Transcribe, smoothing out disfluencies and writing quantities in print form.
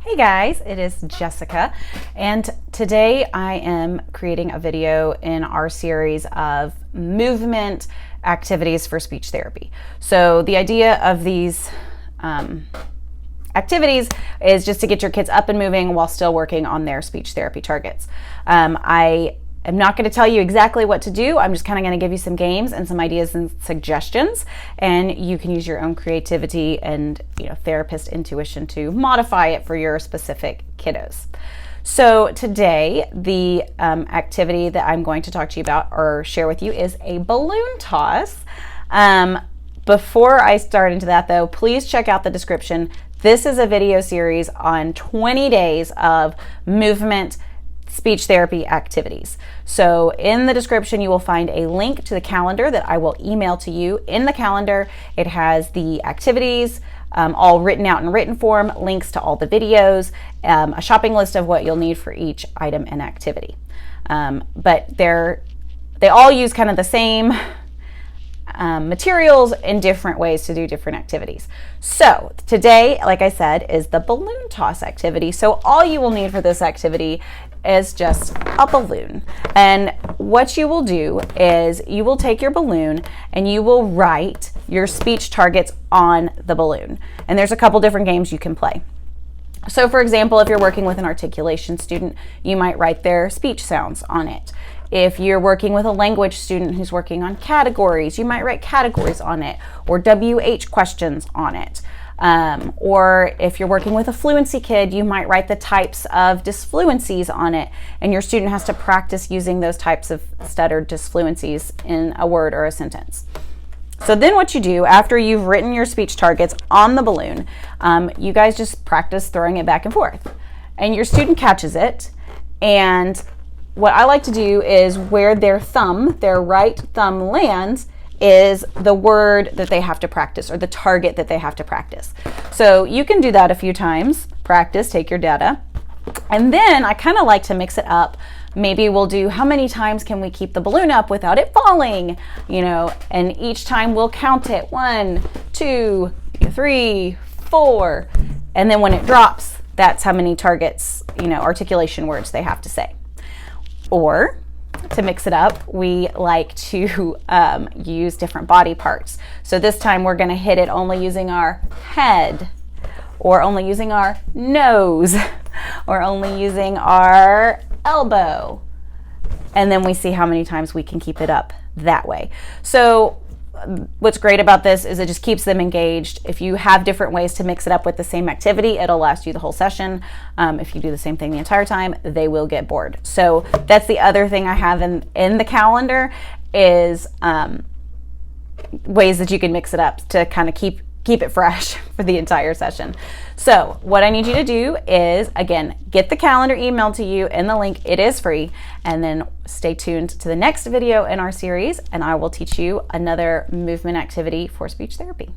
Hey guys, it is Jessica, and today I am creating a video in our series of movement activities for speech therapy. So the idea of these activities is just to get your kids up and moving while still working on their speech therapy targets. I'm not going to tell you exactly what to do. I'm just kind of going to give you some games and some ideas and suggestions, and you can use your own creativity and therapist intuition to modify it for your specific kiddos. So today, the activity that I'm going to talk to you about or share with you is a balloon toss. Before I start into that though, please check out the description. This is a video series on 20 days of movement speech therapy activities. So in the description, you will find a link to the calendar that I will email to you. In the calendar, it has the activities all written out in written form, links to all the videos, a shopping list of what you'll need for each item and activity. But they all use kind of the same materials in different ways to do different activities. So today, like I said, is the balloon toss activity. So all you will need for this activity is just a balloon. And what you will do is you will take your balloon and you will write your speech targets on the balloon. And there's a couple different games you can play. So for example, if you're working with an articulation student, you might write their speech sounds on it. If you're working with a language student who's working on categories, you might write categories on it, or WH questions on it. Or if you're working with a fluency kid, you might write the types of disfluencies on it, and your student has to practice using those types of stuttered disfluencies in a word or a sentence. So then what you do after you've written your speech targets on the balloon, you guys just practice throwing it back and forth. And your student catches it, and what I like to do is where their right thumb lands is the word that they have to practice, or the target that they have to practice. So you can do that a few times, practice, take your data. And then I kind of like to mix it up. Maybe we'll do how many times can we keep the balloon up without it falling, and each time we'll count it 1, 2, 3, 4. And then when it drops, that's how many targets, articulation words they have to say. Or to mix it up, we like to use different body parts. So this time we're going to hit it only using our head, or only using our nose, or only using our elbow. And then we see how many times we can keep it up that way. So what's great about this is it just keeps them engaged. If you have different ways to mix it up with the same activity, it'll last you the whole session. If you do the same thing the entire time, they will get bored. So that's the other thing I have in the calendar is ways that you can mix it up to kind of keep it fresh for the entire session. So what I need you to do is, again, get the calendar emailed to you in the link. It is free. And then stay tuned to the next video in our series, and I will teach you another movement activity for speech therapy.